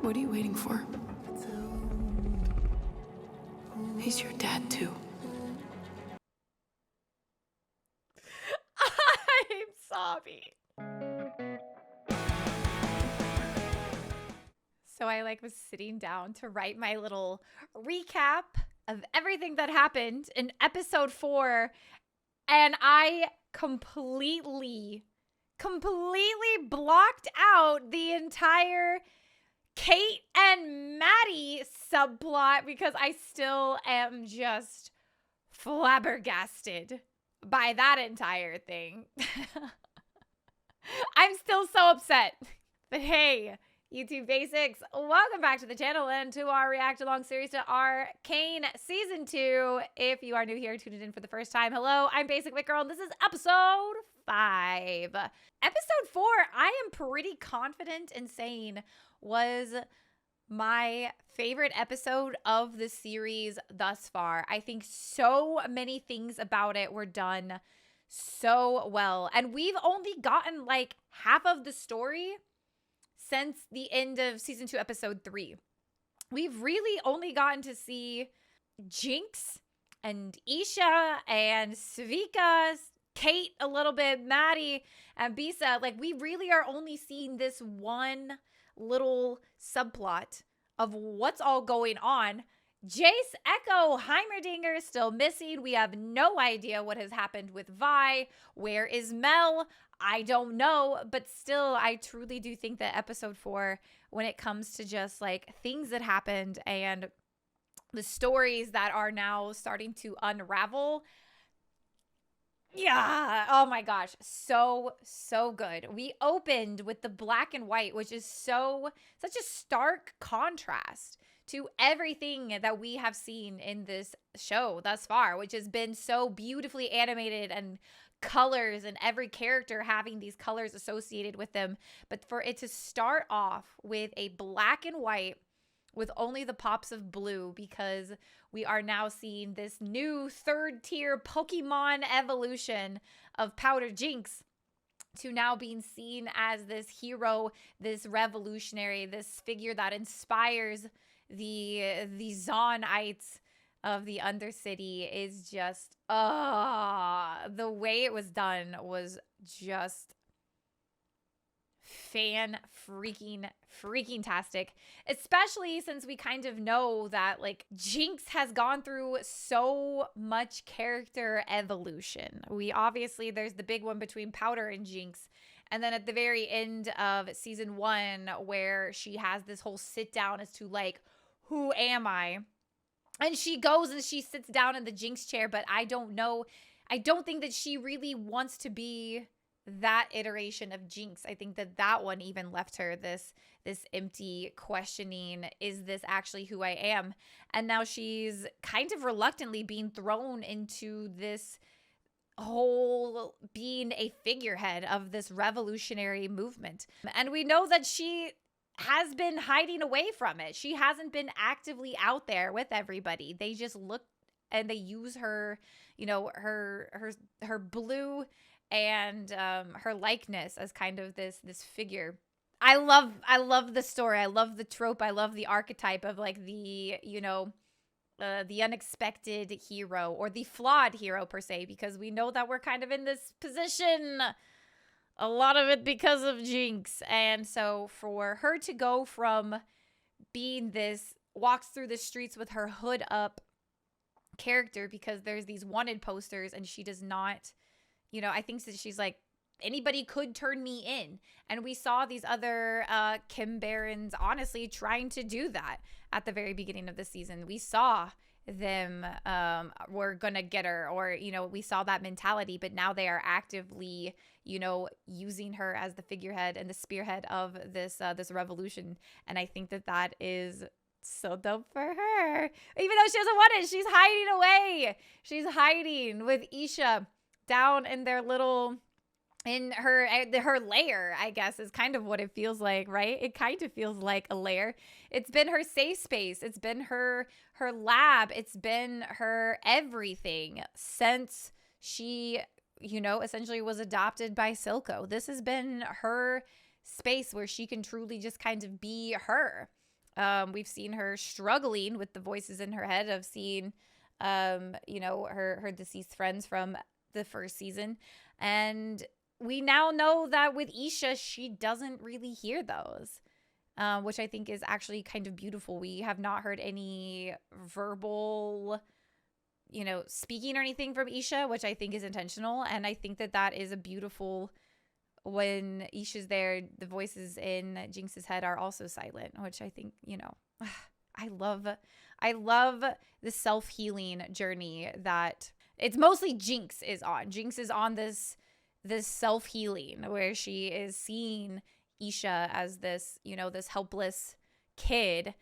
What are you waiting for? He's your dad, too. I'm sobbing. So I was sitting down to write my little recap of everything that happened in episode 4, and I completely blocked out the entire Kate and Maddie subplot because I still am just flabbergasted by that entire thing. I'm still so upset. But hey, YouTube Basics, welcome back to the channel and to our react along series to ARCANE Season 2. If you are new here, tuned in for the first time, hello, I'm Basic Wit Girl, and this is episode 5. Episode 4, I am pretty confident in saying was my favorite episode of the series thus far. I think so many things about it were done so well. And we've only gotten half of the story since the end of season 2, episode 3. We've really only gotten to see Jinx and Isha and Svika, Kate a little bit, Maddie and Bisa. We really are only seeing this one little subplot of what's all going on. Jace, Echo, Heimerdinger still missing. We have no idea what has happened with Vi. Where is Mel? I don't know, but still, I truly do think that episode 4, when it comes to just things that happened and the stories that are now starting to unravel, yeah, oh my gosh, so good. We opened with the black and white, which is such a stark contrast to everything that we have seen in this show thus far, which has been so beautifully animated and colors and every character having these colors associated with them. But for it to start off with a black and white with only the pops of blue, because we are now seeing this new third tier Pokemon evolution of Powder Jinx to now being seen as this hero, this revolutionary, this figure that inspires the Zonites of the Undercity is just, the way it was done was just freaking tastic, especially since we kind of know that Jinx has gone through so much character evolution. There's the big one between Powder and Jinx, and then at the very end of season 1 where she has this whole sit down as to who am I? And she goes and she sits down in the Jinx chair, but I don't think that she really wants to be that iteration of Jinx. I think that one even left her this empty questioning, is this actually who I am? And now she's kind of reluctantly being thrown into this whole being a figurehead of this revolutionary movement. And we know that she has been hiding away from it. She hasn't been actively out there with everybody. They just look and they use her, her blue and her likeness as kind of this figure. I love the story. I love the trope. I love the archetype of the unexpected hero, or the flawed hero per se, because we know that we're kind of in this position, a lot of it because of Jinx. And so for her to go from being this walks through the streets with her hood up character because there's these wanted posters and she does not, I think that she's anybody could turn me in. And we saw these other Kim Barons honestly trying to do that at the very beginning of the season. We saw them were gonna get her, or we saw that mentality, but now they are actively using her as the figurehead and the spearhead of this revolution. And I think that is so dope for her. Even though she doesn't want it, she's hiding away. She's hiding with Isha down in their little, in her lair, I guess, is kind of what it feels like, right? It kind of feels like a lair. It's been her safe space. It's been her lab. It's been her everything since she, essentially was adopted by Silco. This has been her space where she can truly just kind of be her We've seen her struggling with the voices in her head of seeing, you know, her deceased friends from the first season. And we now know that with Isha, she doesn't really hear those, which I think is actually kind of beautiful. We have not heard any verbal, you know, speaking or anything from Isha, which I think is intentional. And I think that that is a beautiful, when Isha's there, the voices in Jinx's head are also silent, which I think, you know, I love the self-healing journey that it's mostly Jinx is on. Jinx is on this self-healing where she is seeing Isha as this, you know, this helpless kid,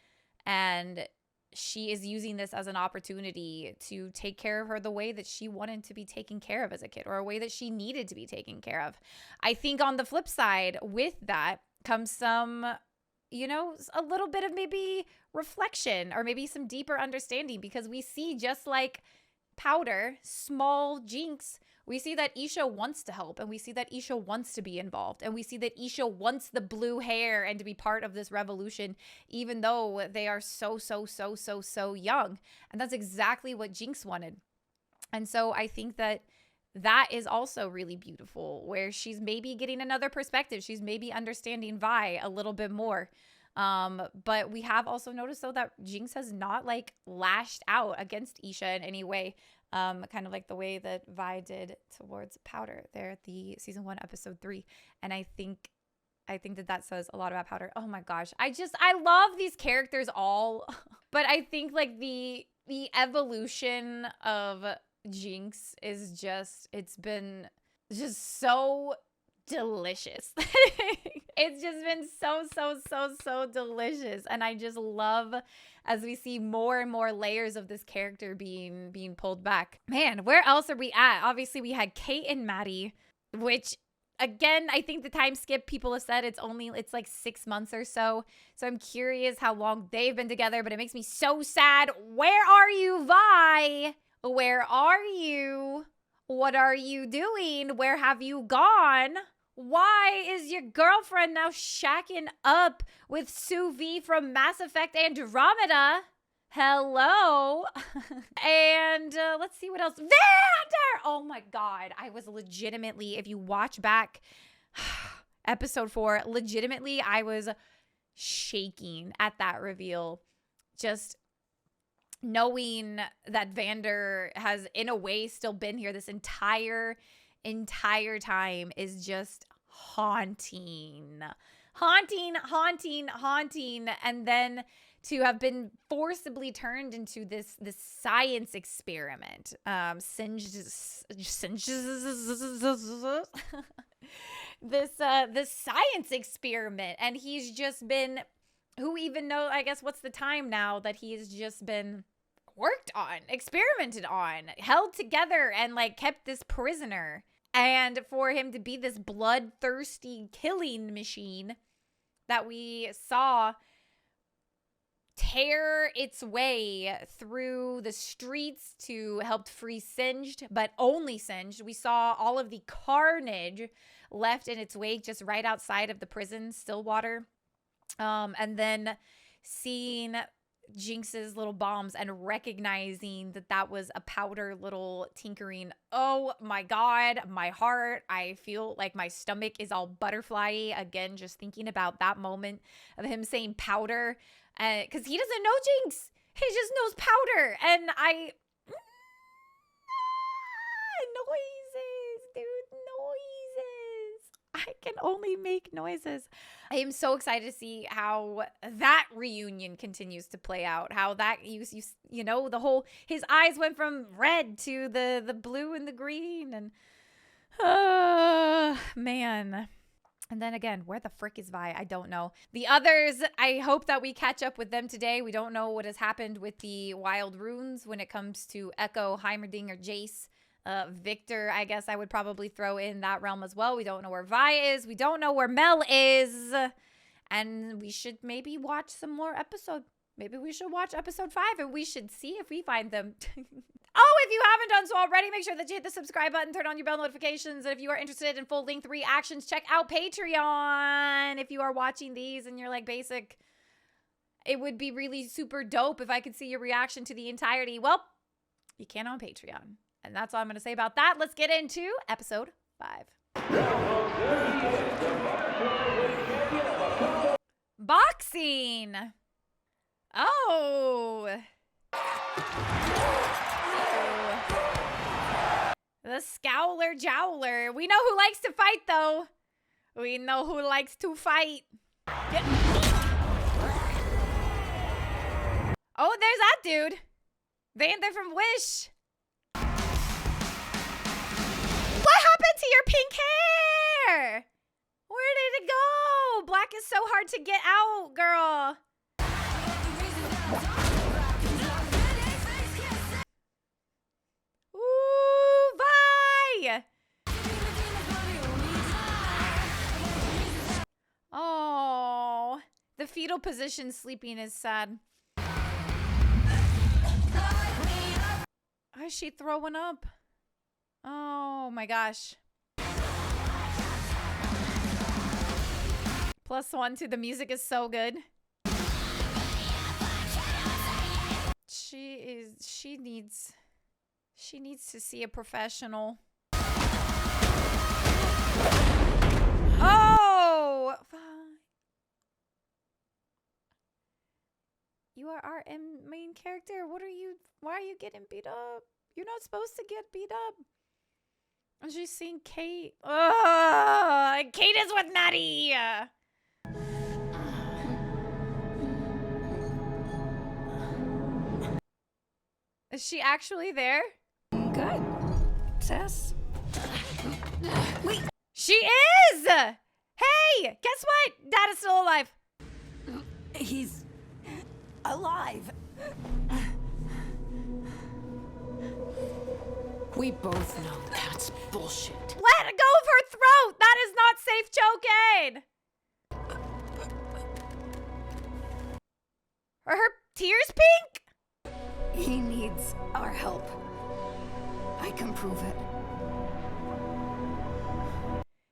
and she is using this as an opportunity to take care of her the way that she wanted to be taken care of as a kid, or a way that she needed to be taken care of. I think on the flip side with that comes some, you know, a little bit of maybe reflection or maybe some deeper understanding, because we see, just like Powder, small Jinx, we see that Isha wants to help, and we see that Isha wants to be involved, and we see that Isha wants the blue hair and to be part of this revolution, even though they are so young. And that's exactly what Jinx wanted. And so I think that that is also really beautiful, where she's maybe getting another perspective. She's maybe understanding Vi a little bit more. But we have also noticed, though, that Jinx has not like lashed out against Isha in any way. Kind of like the way that Vi did towards Powder there at the season 1, episode 3. And I think that says a lot about Powder. Oh my gosh. I love these characters all, but I think like the evolution of Jinx is just, it's been just so delicious. It's just been so delicious. And I just love as we see more and more layers of this character being pulled back. Man, where else are we at? Obviously we had Kate and Maddie, which again, I think the time skip, people have said it's like 6 months or so. So I'm curious how long they've been together, but it makes me so sad. Where are you, Vi? Where are you? What are you doing? Where have you gone? Why is your girlfriend now shacking up with Sue V from Mass Effect Andromeda? Hello. And let's see what else. Vander! Oh my God. I was legitimately, if you watch back episode 4, legitimately, I was shaking at that reveal. Just knowing that Vander has, in a way, still been here this entire time is just haunting. And then to have been forcibly turned into this science experiment, this science experiment, and he's just been, who even know, I guess, what's the time now that he's just been worked on, experimented on, held together, and like kept this prisoner. And for him to be this bloodthirsty killing machine that we saw tear its way through the streets to help free Singed, but only Singed. We saw all of the carnage left in its wake just right outside of the prison, Stillwater. And then seeing Jinx's little bombs and recognizing that that was a Powder little tinkering. Oh my God, my heart. I feel like my stomach is all butterfly again, just thinking about that moment of him saying Powder, because he doesn't know Jinx. He just knows Powder. And noises, dude, noises. I can only make noises. I am so excited to see how that reunion continues to play out. How that, you know, the whole, his eyes went from red to the blue and the green. And, man. And then again, where the frick is Vi? I don't know. The others, I hope that we catch up with them today. We don't know what has happened with the Wild Runes when it comes to Echo, Heimerdinger, Jace. Victor, I guess I would probably throw in that realm as well. We don't know where Vi is. We don't know where Mel is. And we should maybe watch some more episode. Maybe we should watch episode 5 and we should see if we find them. Oh, if you haven't done so already, make sure that you hit the subscribe button, turn on your bell notifications. And if you are interested in full-length reactions, check out Patreon. If you are watching these and you're like, Basic, it would be really super dope if I could see your reaction to the entirety. Well, you can on Patreon. And that's all I'm going to say about that. Let's get into episode 5. Boxing. Oh. The Scowler Jowler. We know who likes to fight, though. We know who likes to fight. Oh, there's that dude. Vander from Wish. What happened to your pink hair? Where did it go? Black is so hard to get out, girl. Ooh, bye. Oh, the fetal position sleeping is sad. Is she throwing up? Oh my gosh. +1 to the music is so good. She needs to see a professional. Oh! You are our main character. Why are you getting beat up? You're not supposed to get beat up. And she's seeing Kate. Ugh! Kate is with Natty! Is she actually there? Good. Tess. Wait. She is! Hey! Guess what? Dad is still alive. He's alive. We both know that's bullshit. Let go of her throat! That is not safe choking! Are her tears pink? He needs our help. I can prove it.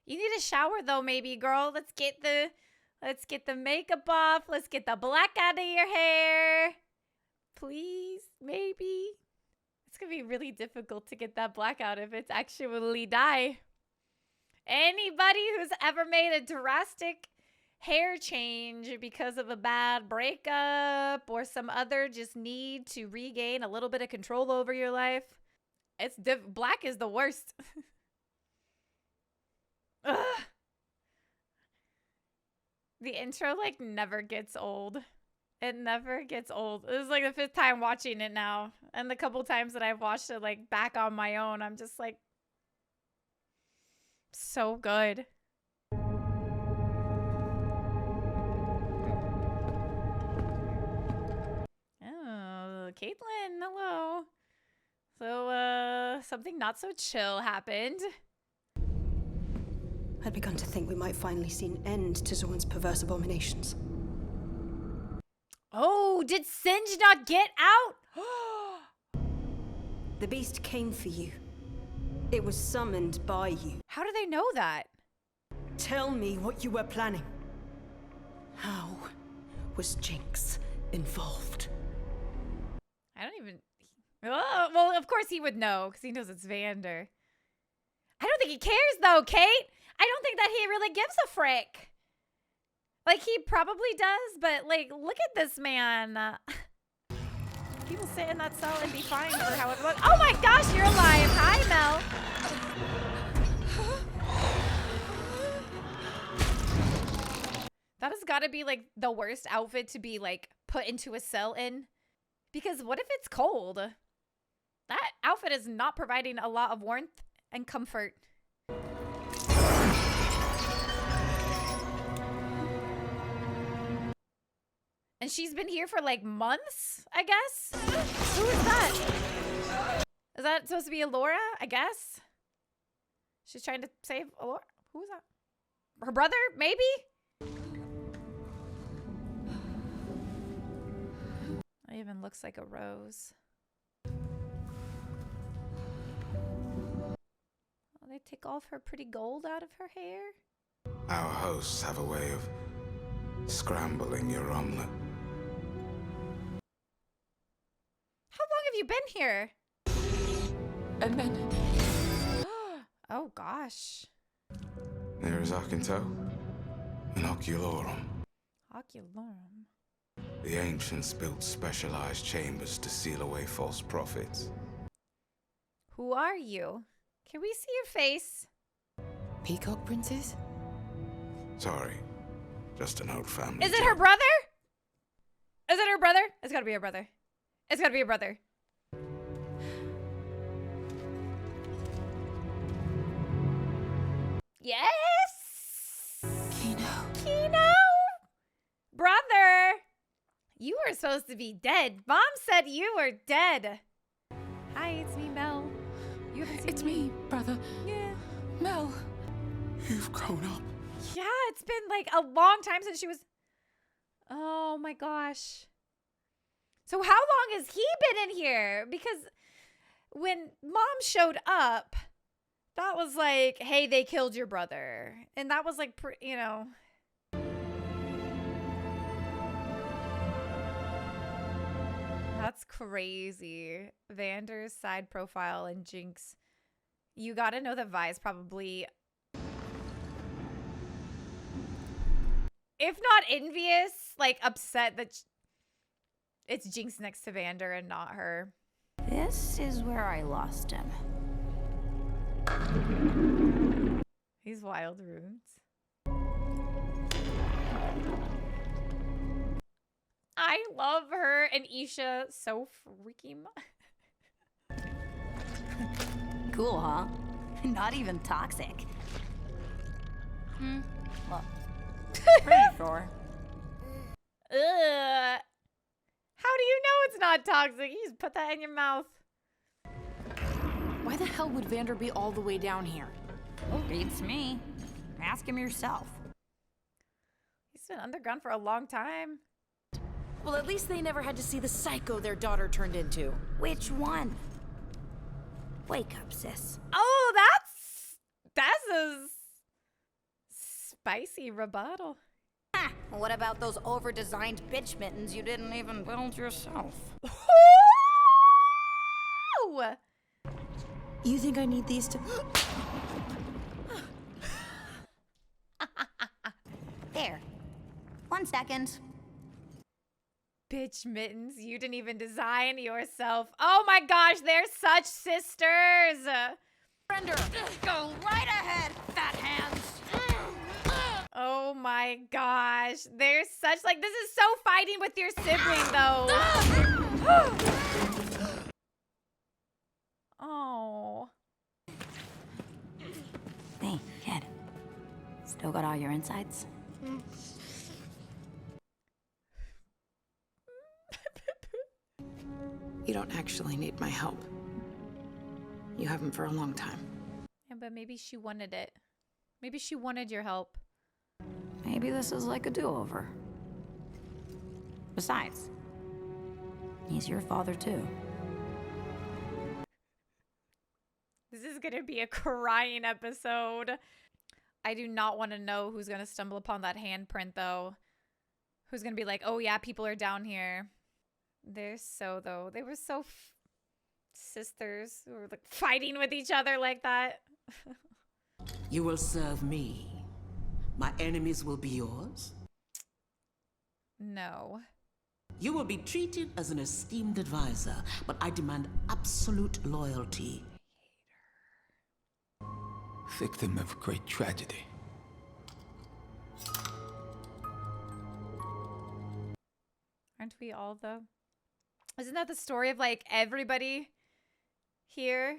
You need a shower though, maybe, girl. Let's get the makeup off. Let's get the black out of your hair. Please, maybe. It's gonna be really difficult to get that black out if it's actually dye. Anybody who's ever made a drastic hair change because of a bad breakup or some other just need to regain a little bit of control over your life, black is the worst. Ugh. The intro like never gets old. It never gets old. This is like the 5th time watching it now. And the couple times that I've watched it like back on my own, I'm just like, so good. Oh, Caitlin, hello. So, something not so chill happened. I'd begun to think we might finally see an end to Zorn's perverse abominations. Oh, did Singe not get out? The beast came for you. It was summoned by you. How do they know that? Tell me what you were planning. How was Jinx involved? I don't even... Oh, well, of course he would know, because he knows it's Vander. I don't think he cares, though, Kate. I don't think that he really gives a frick. Like, he probably does, but, like, look at this man. He will sit in that cell and be fine for however long. Oh my gosh, you're alive. Hi, Mel. That has got to be, like, the worst outfit to be, like, put into a cell in. Because what if it's cold? That outfit is not providing a lot of warmth and comfort. And she's been here for like months, I guess? Who is that? Is that supposed to be Alora, I guess? She's trying to save Alora? Who is that? Her brother, maybe? It even looks like a rose. Oh, they take all of her pretty gold out of her hair? Our hosts have a way of scrambling your omelet. have you been here? And then Oh gosh. Near as I can tell, an oculorum. Oculorum. The ancients built specialized chambers to seal away false prophets. Who are you? Can we see your face? Peacock Princess? Sorry, just an old family Is it joke. her brother? Is it her brother? It's gotta be her brother. It's gotta be her brother. Yes! Kino! Brother! You were supposed to be dead. Mom said you were dead. Hi, it's me, Mel. You haven't seen It's me, brother. Yeah. Mel. You've grown up. Yeah, it's been like a long time since she was... Oh my gosh. So how long has he been in here? Because when Mom showed up, that was like, hey, they killed your brother. And that was like, you know... That's crazy. Vander's side profile and Jinx. You gotta know that Vi's probably... if not envious, like upset that it's Jinx next to Vander and not her. This is where I lost him. These wild runes. I love her and Isha so freaking much. Cool, huh? Not even toxic. Well, pretty sure. Ugh. How do you know it's not toxic? You just put that in your mouth. Why the hell would Vander be all the way down here? Beats me. Ask him yourself. He's been underground for a long time. Well, at least they never had to see the psycho their daughter turned into. Which one? Wake up, sis. Oh, that's a spicy rebuttal. Ha! What about those over-designed bitch mittens you didn't even build yourself? Ooh! You think I need these to... There. 1 second. Bitch mittens, you didn't even design yourself. Oh my gosh, they're such sisters. Surrender. Go right ahead, fat hands. Oh my gosh, they're such like, this is so fighting with your sibling though. Oh. Hey, kid. Still got all your insides? You don't actually need my help. You haven't for a long time. Yeah, but maybe she wanted it. Maybe she wanted your help. Maybe this is like a do-over. Besides, he's your father too. This is gonna be a crying episode. I do not want to know who's gonna stumble upon that handprint though. Who's gonna be like, oh yeah, people are down here. They're so though. They were so sisters who were like fighting with each other like that. You will serve me. My enemies will be yours. No. You will be treated as an esteemed advisor, but I demand absolute loyalty. Victim of great tragedy. Aren't we all though? Isn't that the story of like everybody here?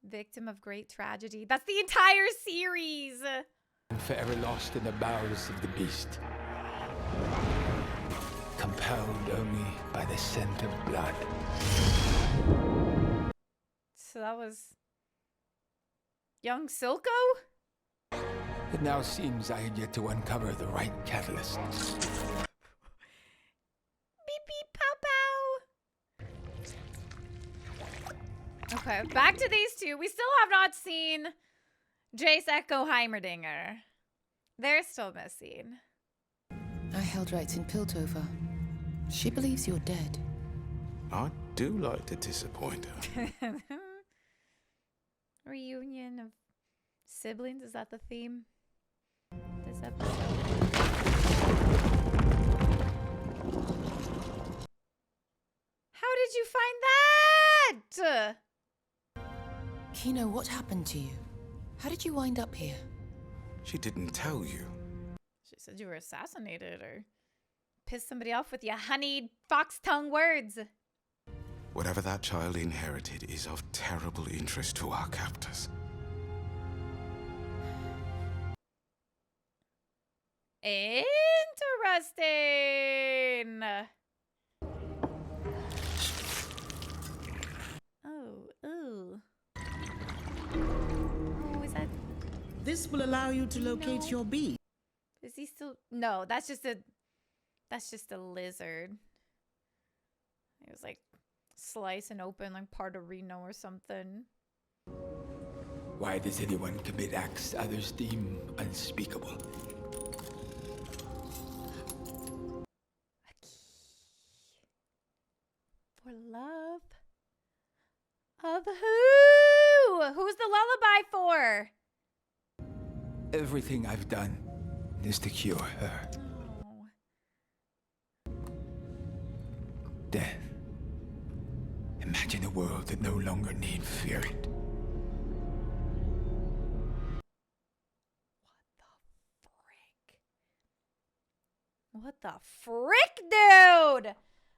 Victim of great tragedy. That's the entire series. And forever lost in the bowels of the beast. Compelled only by the scent of blood. So that was young Silco? It now seems I had yet to uncover the right catalyst. Beep beep pow pow. Okay, back to these two. We still have not seen Jace Echo Heimerdinger. They're still missing. I held rights in Piltover. She believes you're dead. I do like to disappoint her. Reunion of siblings, is that the theme? This episode. How did you find that? Kino, what happened to you? How did you wind up here? She didn't tell you. She said you were assassinated or pissed somebody off with your honeyed fox tongue words. Whatever that child inherited is of terrible interest to our captors. Interesting. Oh, ooh. Oh, is that? This will allow you to locate your bee. Is he still? No, that's just a lizard. It was like slice and open like part of Reno or something. Why does anyone commit acts others deem unspeakable? A key for love of who? Who's the lullaby for? Everything I've done is to cure her. Oh. Then, imagine a world that no longer need fear it. What the frick, dude?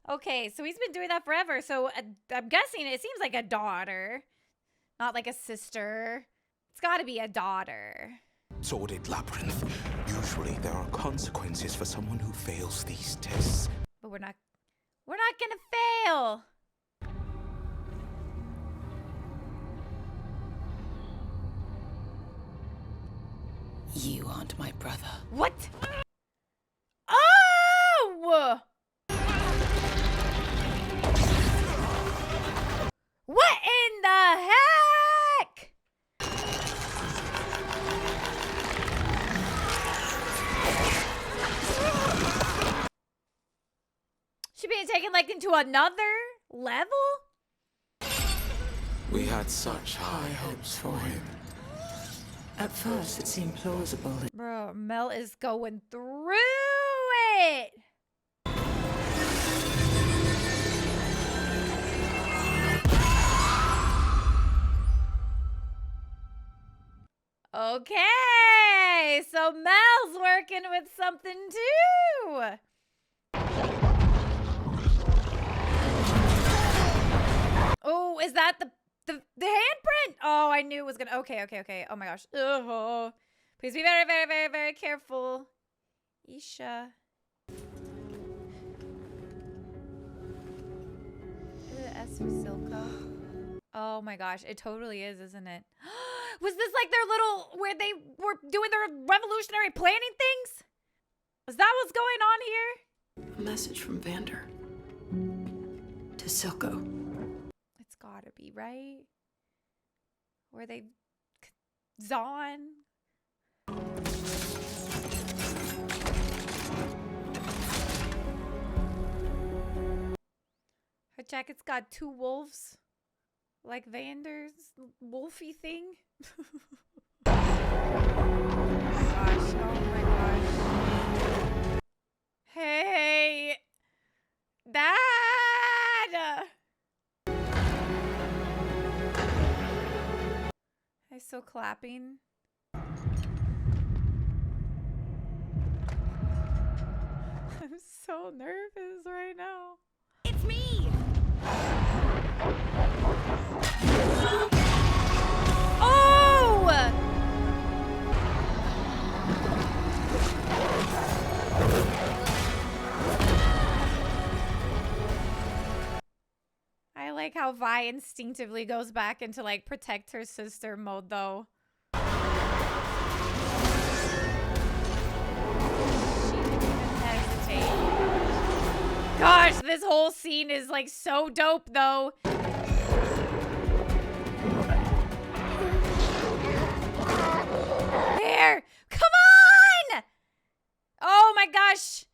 Okay, so he's been doing that forever. So I'm guessing it seems like a daughter, not like a sister. It's got to be a daughter. Sordid labyrinth. Usually there are consequences for someone who fails these tests. But we're not gonna fail. You aren't my brother. What? Oh! What in the heck? She being taken like into another level? We had such high hopes for him. At first, it seemed plausible that Bro, Mel is going through it. Okay, so Mel's working with something too. Oh, is that the handprint? Oh, I knew it was gonna. Okay. Oh my gosh. Ugh. Please be very, very, very, very careful. Isha. Is it S for Silco? Oh my gosh, it totally is, isn't it? Was this like their little, where they were doing their revolutionary planning things? Is that what's going on here? A message from Vander. To Silco. It's gotta be, right? Where they... Zon? Her jacket's got two wolves. Like Vander's wolfy thing. Oh my gosh. Hey! Dad! I'm still clapping. I'm so nervous right now. It's me! Oh! I like how Vi instinctively goes back into like protect her sister mode though. She didn't even hesitate. Gosh, this whole scene is like so dope though. There! Come on! Oh my gosh.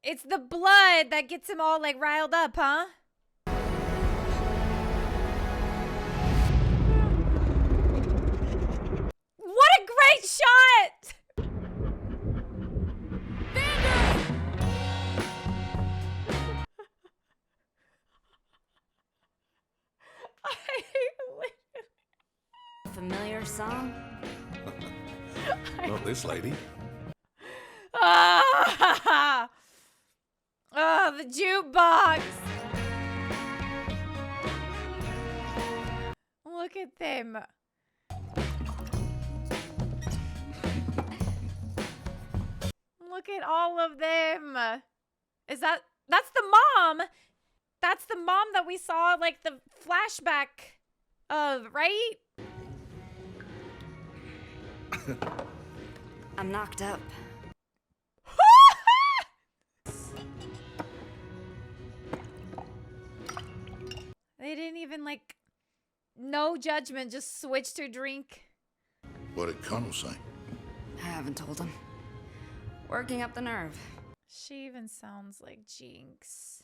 It's the blood that gets him all like riled up, huh? What a great shot! Familiar song? Not this lady. Ah! Oh, the jukebox. Look at them. Look at all of them. That's the mom? That's the mom that we saw like the flashback of, right? I'm knocked up. They didn't even like, no judgment, just switched her drink. What did Connell say? I haven't told him. Working up the nerve. She even sounds like Jinx.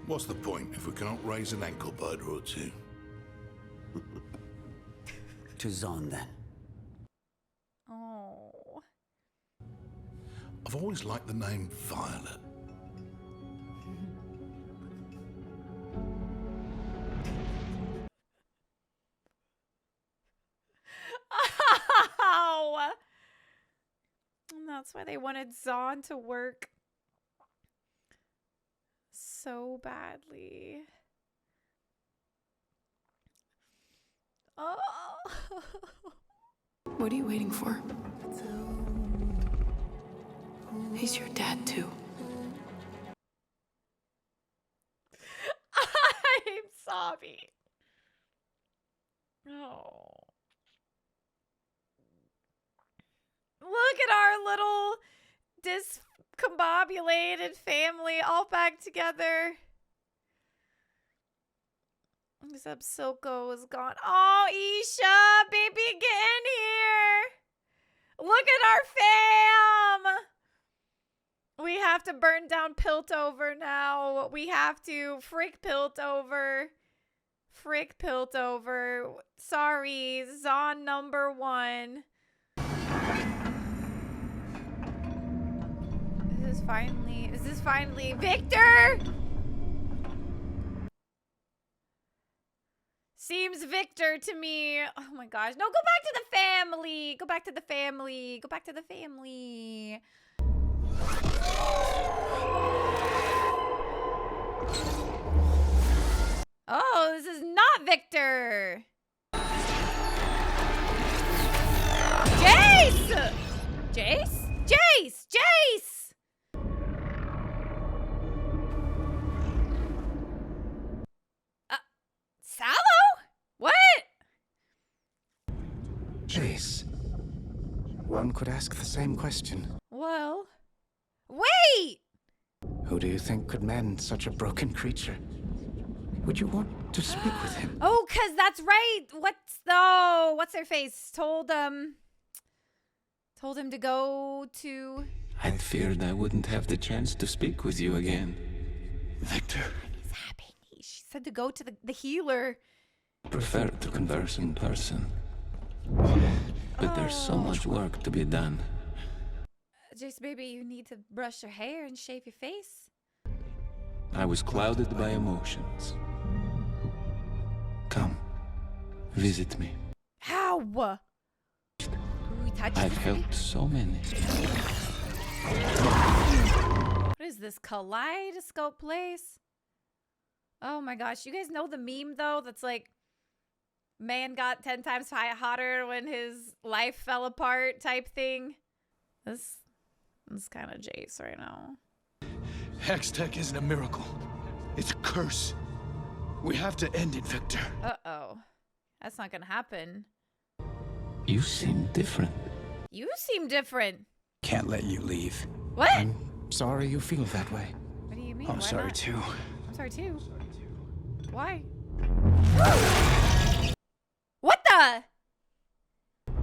What's the point if we cannot raise an ankle biter or two? Tis on then. Oh. I've always liked the name Violet. Ow! And that's why they wanted Zahn to work so badly. Oh. What are you waiting for? He's your dad, too. I'm sobbing. Oh. Look at our little discombobulated family all back together. Except Silco is gone. Oh, Isha, baby, get in here. Look at our fam. We have to burn down Piltover now. We have to frick Piltover. Frick Piltover. Sorry, Zahn number 1. Is this finally Victor? Seems Victor to me. Oh my gosh. No, go back to the family. Go back to the family. Go back to the family. Oh, this is not Victor. Jace! Jace? Jace! Jace! Sallow? What? Jace. One could ask the same question. Well, wait! Who do you think could mend such a broken creature? Would you want to speak with him? Oh, 'cause that's right. What's their face? Told him to go to. I feared I wouldn't have the chance to speak with you again. Victor. He's happy. She said to go to the healer. Prefer to converse in person. But there's so much work to be done. Jace, baby, you need to brush your hair and shave your face. I was clouded by emotions. Come, visit me. How? Ooh, touch I've helped so many. What is this, kaleidoscope place? Oh my gosh, you guys know the meme though that's like, man got 10 times hotter when his life fell apart type thing? This is kind of Jace right now. Hextech isn't a miracle. It's a curse. We have to end it, Victor. Uh-oh. That's not gonna happen. You seem different. You seem different. Can't let you leave. What? I'm sorry you feel that way. What do you mean? I'm Why sorry not? too. I'm sorry too. Why? What the?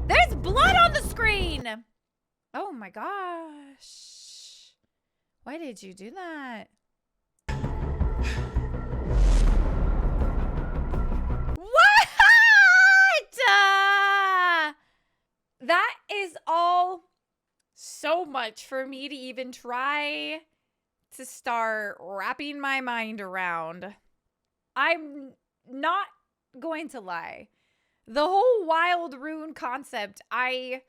There's blood on the screen! Oh my gosh. Why did you do that? What? so much for me to even try to start wrapping my mind around. I'm not going to lie. The whole wild rune concept, I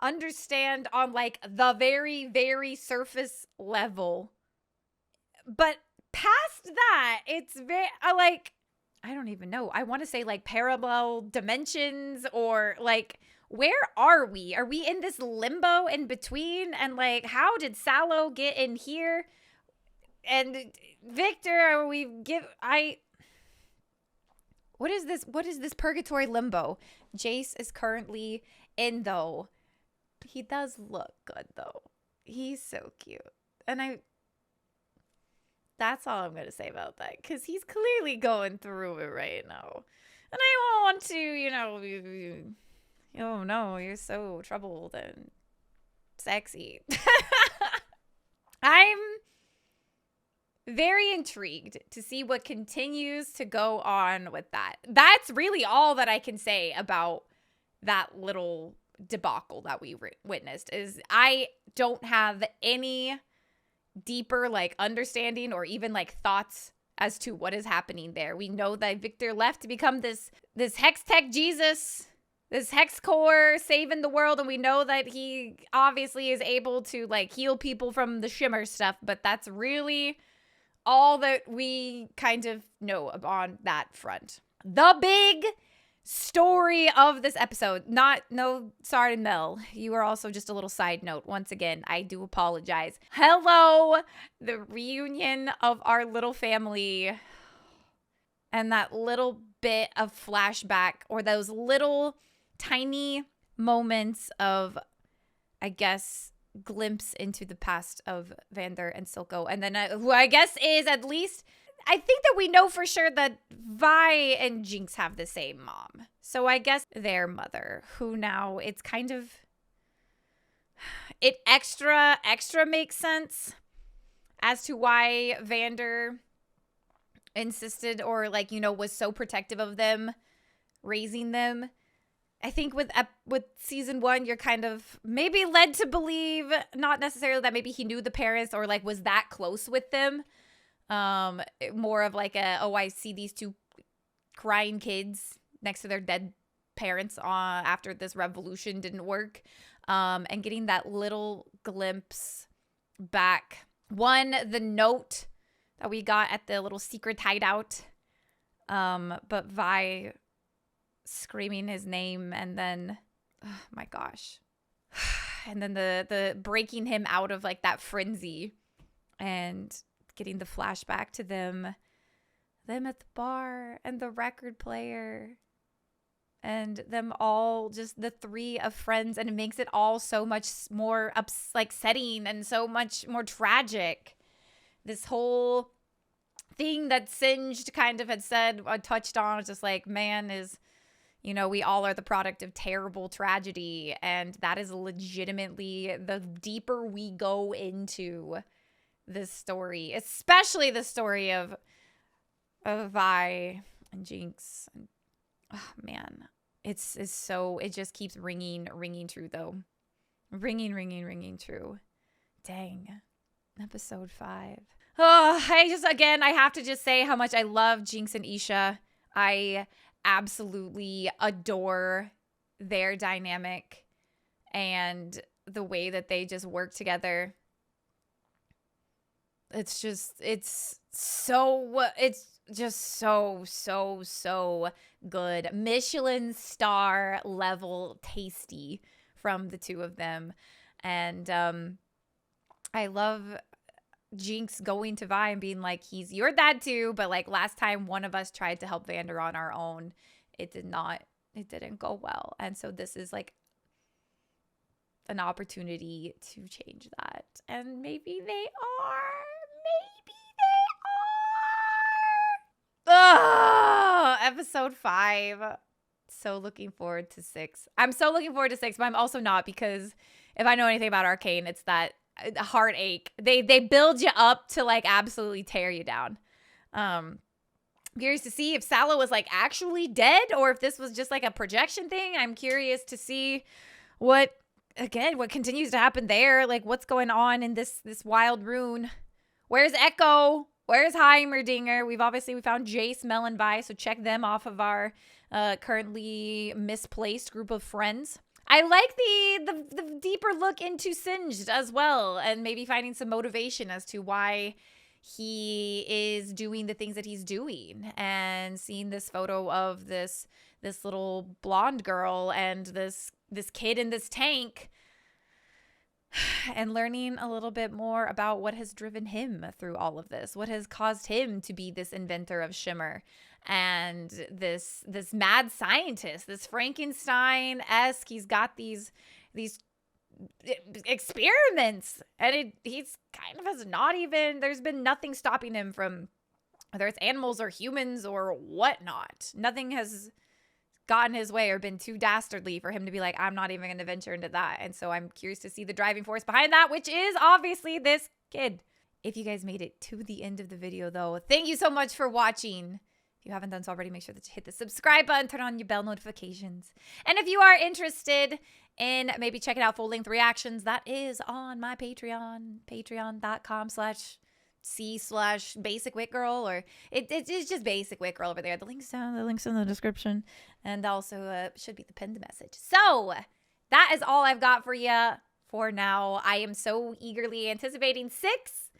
understand on like the very, very surface level. But past that, it's very, I don't even know. I want to say like parallel dimensions, or like, where are we? Are we in this limbo in between? And like, how did Sallow get in here? And Victor, what is this? What is this purgatory limbo Jace is currently in, though? He does look good, though. He's so cute. And that's all I'm going to say about that, because he's clearly going through it right now. And I don't want to, oh no, you're so troubled and sexy. I'm very intrigued to see what continues to go on with that. That's really all that I can say about that little debacle that we witnessed. Is I don't have any deeper like understanding or even like thoughts as to what is happening there. We know that Victor left to become this hex tech Jesus, this hex core saving the world, and we know that he obviously is able to like heal people from the shimmer stuff, but that's really all that we kind of know on that front. The big story of this episode, sorry, Mel, you are also just a little side note. Once again, I do apologize. Hello, the reunion of our little family, and that little bit of flashback, or those little tiny moments of, I guess, glimpse into the past of Vander and Silco, and then who I guess is, at least I think that we know for sure that Vi and Jinx have the same mom, so I guess their mother, who now it's kind of, it extra makes sense as to why Vander insisted, or like, was so protective of them, raising them. I think with season 1, you're kind of maybe led to believe, not necessarily that maybe he knew the parents or like was that close with them. More of like I see these two crying kids next to their dead parents after this revolution didn't work. And getting that little glimpse back. One, the note that we got at the little secret hideout. But Vi screaming his name, and then, oh my gosh. And then the breaking him out of like that frenzy, and getting the flashback to them at the bar, and the record player, and them all, just the three of friends, and it makes it all so much more upsetting and so much more tragic. This whole thing that Singed kind of had said, touched on, was just like, man, is, we all are the product of terrible tragedy, and that is legitimately, the deeper we go into this story, especially the story of Vi and Jinx. Oh man, it's so, it just keeps ringing true though. Ringing true. Dang. Episode 5. Oh, I have to just say how much I love Jinx and Isha. I absolutely adore their dynamic and the way that they just work together. It's just so good. Michelin star level tasty from the two of them. And I love Jinx going to Vi and being like, he's your dad too, but like last time one of us tried to help Vander on our own, it didn't go well. And so this is like an opportunity to change that. And maybe they are. Oh, episode 5. So looking forward to 6. I'm so looking forward to 6, but I'm also not, because if I know anything about Arcane, it's that heartache. They build you up to like absolutely tear you down. Curious to see if Sallow was like actually dead, or if this was just like a projection thing. I'm curious to see what again, what continues to happen there? Like, what's going on in this wild rune? Where's Echo? Where's Heimerdinger? We found Jace, Melonvi, so check them off of our currently misplaced group of friends. I like the deeper look into Singed as well, and maybe finding some motivation as to why he is doing the things that he's doing, and seeing this photo of this little blonde girl and this kid in this tank, and learning a little bit more about what has driven him through all of this, what has caused him to be this inventor of Shimmer and this mad scientist, this Frankenstein-esque. He's got these experiments, and he's kind of has not even, there's been nothing stopping him from, whether it's animals or humans or whatnot. Nothing has gotten his way or been too dastardly for him to be like, I'm not even going to venture into that. And so I'm curious to see the driving force behind that, which is obviously this kid. If you guys made it to the end of the video, though, thank you so much for watching. If you haven't done so already, make sure to hit the subscribe button, turn on your bell notifications. And if you are interested in maybe checking out full-length reactions, that is on my Patreon, patreon.com/C/BasicWitGirl, or it's just BasicWitGirl over there. The link's in the description, and also should be the pinned message. So that is all I've got for you for now. I am so eagerly anticipating 6.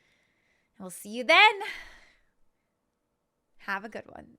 We'll see you then. Have a good one.